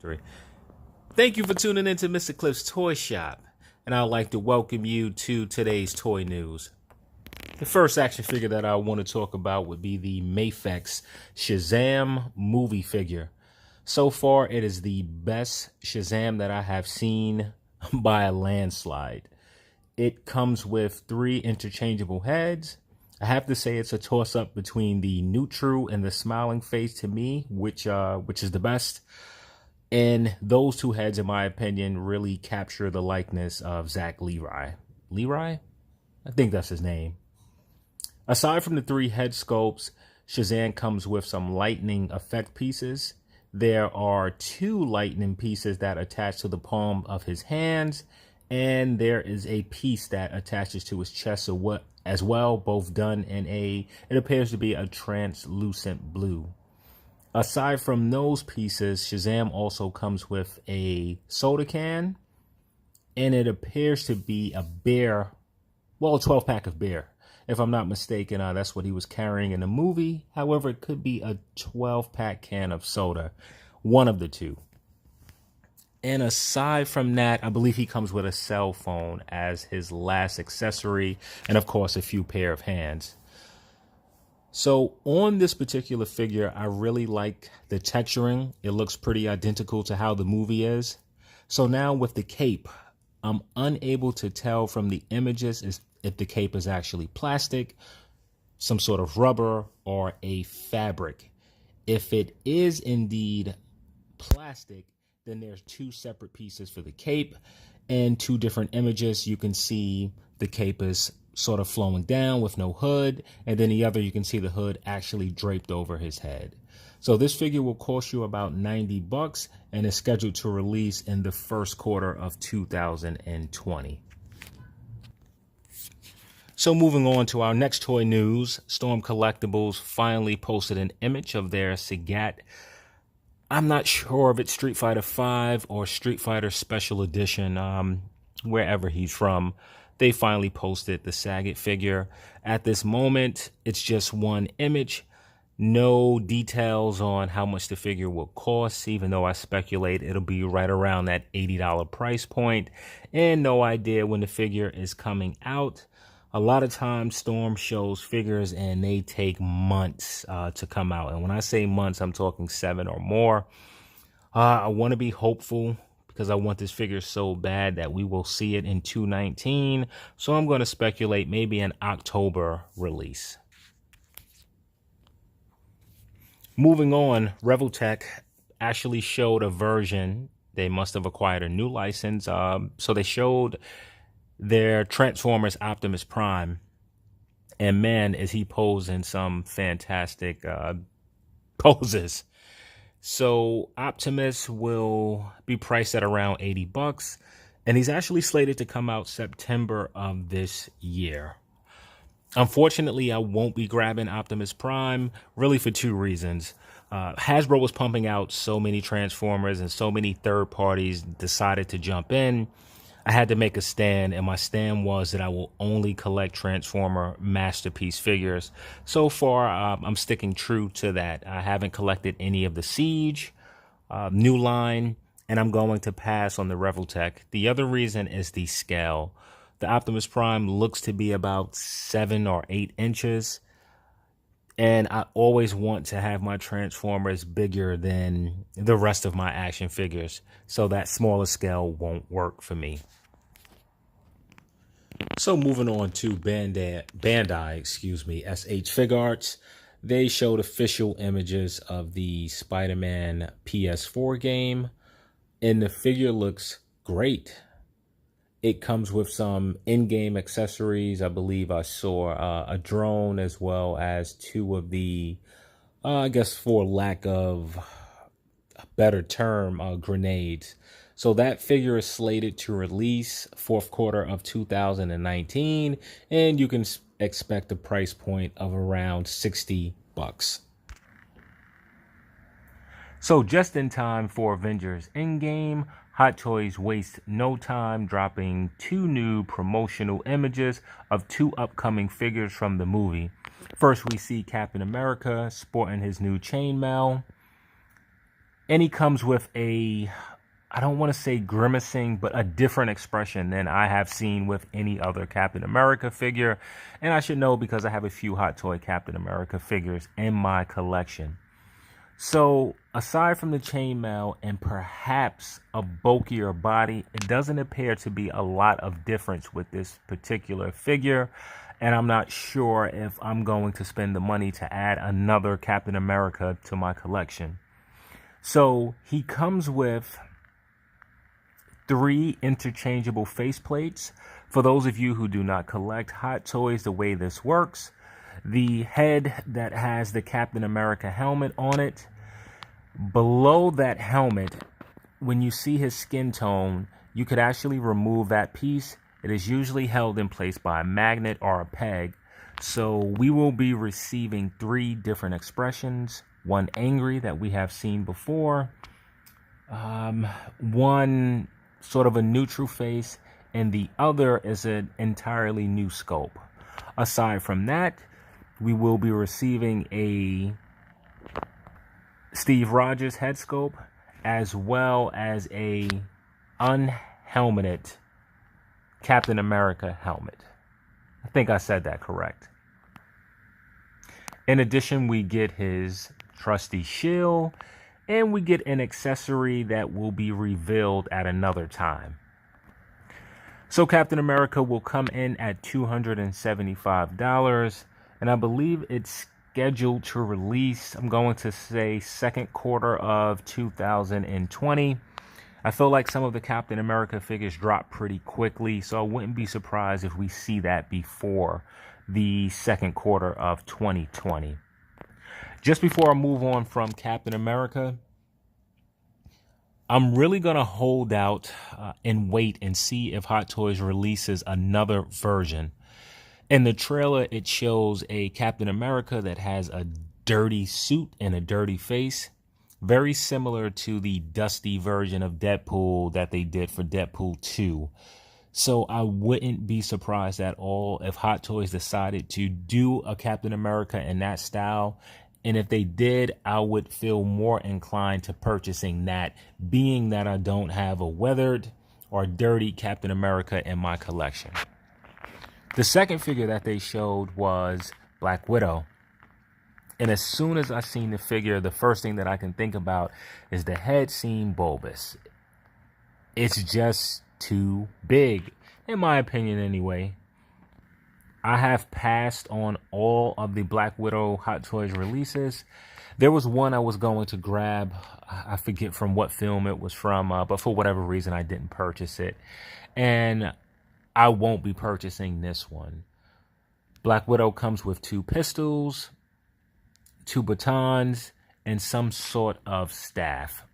3. Thank you for tuning in to Mr. Cliff's Toy Shop, and I'd like to welcome you to today's toy news. The first action figure that I want to talk about would be the Mafex Shazam movie figure. So far, it is the best Shazam that I have seen by a landslide. It comes with 3 interchangeable heads. I have to say it's a toss-up between the neutral and the smiling face to me, which is the best. And those 2 heads, in my opinion, really capture the likeness of Zach Leroy. Leroy? I think that's his name. Aside from the 3 head sculpts, Shazam comes with some lightning effect pieces. There are 2 lightning pieces that attach to the palm of his hands, and there is a piece that attaches to his chest as well, both done in it appears to be a translucent blue. Aside from those pieces, Shazam also comes with a soda can, and it appears to be a beer, well, a 12-pack of beer. If I'm not mistaken, that's what he was carrying in the movie. However, it could be a 12-pack can of soda, one of the 2. And aside from that, I believe he comes with a cell phone as his last accessory, and of course, a few pair of hands. So on this particular figure, I really like the texturing. It looks pretty identical to how the movie is. So now with the cape, I'm unable to tell from the images if the cape is actually plastic, some sort of rubber, or a fabric. If it is indeed plastic, then there's 2 separate pieces for the cape, and 2 different images. You can see the cape is sort of flowing down with no hood, and then the other you can see the hood actually draped over his head. So this figure will cost you about $90 and is scheduled to release in the first quarter of 2020. So moving on to our next toy news, Storm Collectibles finally posted an image of their Sagat. I'm not sure if it's Street Fighter V or Street Fighter Special Edition, wherever he's from. They finally posted the Sagat figure. At this moment, it's just one image. No details on how much the figure will cost, even though I speculate it'll be right around that $80 price point. And no idea when the figure is coming out. A lot of times Storm shows figures and they take months to come out. And when I say months, I'm talking 7 or more. I want to be hopeful because I want this figure so bad that we will see it in 2019. So I'm going to speculate maybe an October release. Moving on, Reveltech actually showed a version. They must have acquired a new license. So they showed their Transformers Optimus Prime, and man, is he posing some fantastic poses. So Optimus will be priced at around $80, and he's actually slated to come out September of this year. Unfortunately, I won't be grabbing Optimus Prime, really for 2 reasons. Hasbro was pumping out so many Transformers, and so many third parties decided to jump in. I had to make a stand, and my stand was that I will only collect Transformer Masterpiece figures. So far, I'm sticking true to that. I haven't collected any of the Siege, New Line, and I'm going to pass on the Reveltech. The other reason is the scale. The Optimus Prime looks to be about 7 or 8 inches, and I always want to have my Transformers bigger than the rest of my action figures, so that smaller scale won't work for me. So moving on to Bandai, SH Figuarts. They showed official images of the Spider-Man PS4 game, and the figure looks great. It comes with some in-game accessories. I believe I saw a drone as well as 2 of the, I guess for lack of a better term, grenades. So that figure is slated to release 4th quarter of 2019, and you can expect a price point of around $60. So just in time for Avengers Endgame, Hot Toys waste no time dropping 2 new promotional images of 2 upcoming figures from the movie. First, we see Captain America sporting his new chainmail. And he comes with a, I don't want to say grimacing, but a different expression than I have seen with any other Captain America figure. And I should know because I have a few Hot Toy Captain America figures in my collection. So aside from the chainmail and perhaps a bulkier body, it doesn't appear to be a lot of difference with this particular figure. And I'm not sure if I'm going to spend the money to add another Captain America to my collection. So he comes with 3 interchangeable faceplates. For those of you who do not collect Hot Toys, the way this works, the head that has the Captain America helmet on it, below that helmet, when you see his skin tone, you could actually remove that piece. It is usually held in place by a magnet or a peg. So we will be receiving 3 different expressions. One angry that we have seen before, one sort of a neutral face, and the other is an entirely new sculpt. Aside from that, we will be receiving a Steve Rogers head sculpt, as well as a unhelmeted Captain America helmet. I think I said that correct. In addition, we get his trusty shield, and we get an accessory that will be revealed at another time. So Captain America will come in at $275, and I believe it's scheduled to release, I'm going to say, second quarter of 2020. I feel like some of the Captain America figures drop pretty quickly, so I wouldn't be surprised if we see that before the second quarter of 2020. Just before I move on from Captain America, I'm really going to hold out and wait and see if Hot Toys releases another version. In the trailer, it shows a Captain America that has a dirty suit and a dirty face, very similar to the dusty version of Deadpool that they did for Deadpool 2. So I wouldn't be surprised at all if Hot Toys decided to do a Captain America in that style. And if they did, I would feel more inclined to purchasing that, being that I don't have a weathered or dirty Captain America in my collection. The second figure that they showed was Black Widow. And as soon as I seen the figure, the first thing that I can think about is the head seemed bulbous. It's just too big, in my opinion anyway. I have passed on all of the Black Widow Hot Toys releases. There was one I was going to grab. I forget from what film it was from, but for whatever reason, I didn't purchase it. And I won't be purchasing this one. Black Widow comes with 2 pistols, 2 batons, and some sort of staff.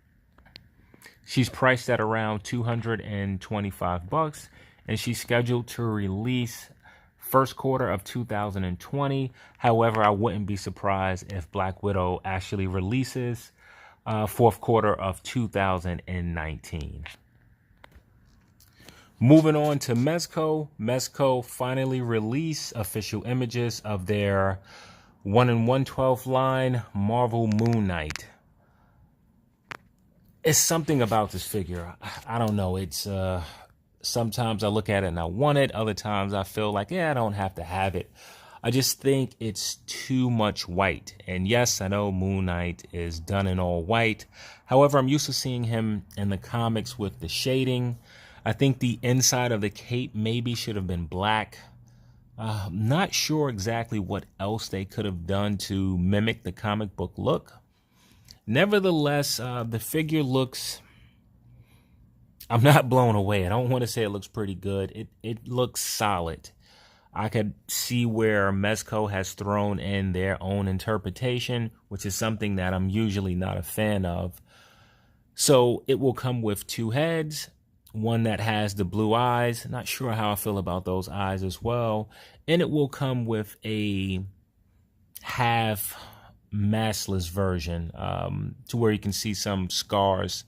She's priced at around $225, and she's scheduled to release first quarter of 2020. However, I wouldn't be surprised if Black Widow actually releases fourth quarter of 2019. Moving on to Mezco. Mezco finally released official images of their 1 in 1/12 line Marvel Moon Knight. It's something about this figure. I don't know. It's sometimes I look at it and I want it. Other times I feel like, yeah, I don't have to have it. I just think it's too much white. And yes, I know Moon Knight is done in all white. However, I'm used to seeing him in the comics with the shading. I think the inside of the cape maybe should have been black. Not sure exactly what else they could have done to mimic the comic book look. Nevertheless, the figure looks... I'm not blown away. I don't want to say it looks pretty good. It looks solid. I could see where Mezco has thrown in their own interpretation, which is something that I'm usually not a fan of. So it will come with 2 heads, one that has the blue eyes. Not sure how I feel about those eyes as well. And it will come with a half maskless version to where you can see some scars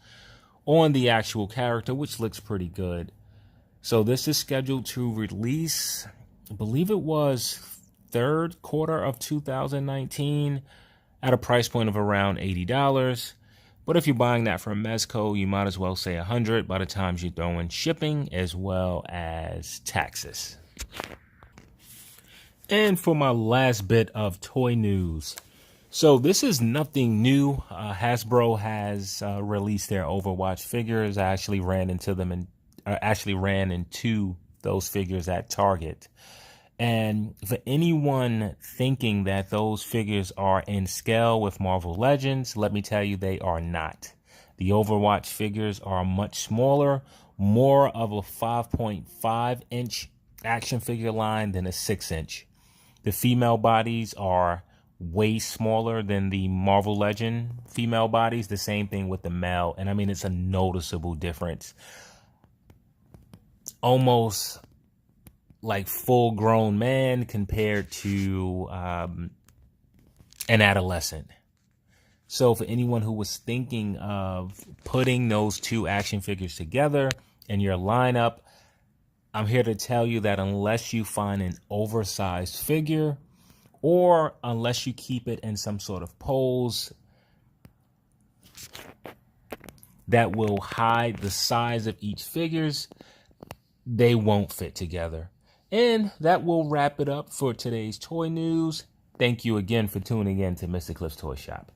on the actual character, which looks pretty good. So this is scheduled to release, I believe it was third quarter of 2019 at a price point of around $80. But if you're buying that from Mezco, you might as well say 100 by the time you throw in shipping as well as taxes. And for my last bit of toy news. So this is nothing new. Hasbro has released their Overwatch figures. I actually ran into those figures at Target. And for anyone thinking that those figures are in scale with Marvel Legends, let me tell you, they are not. The Overwatch figures are much smaller, more of a 5.5-inch action figure line than a 6-inch. The female bodies are way smaller than the Marvel Legend female bodies. The same thing with the male. And I mean, it's a noticeable difference. Almost like full-grown man compared to an adolescent. So for anyone who was thinking of putting those two action figures together in your lineup, I'm here to tell you that unless you find an oversized figure or unless you keep it in some sort of pose that will hide the size of each figures, they won't fit together. And that will wrap it up for today's toy news. Thank you again for tuning in to Mr. Cliff's Toy Shop.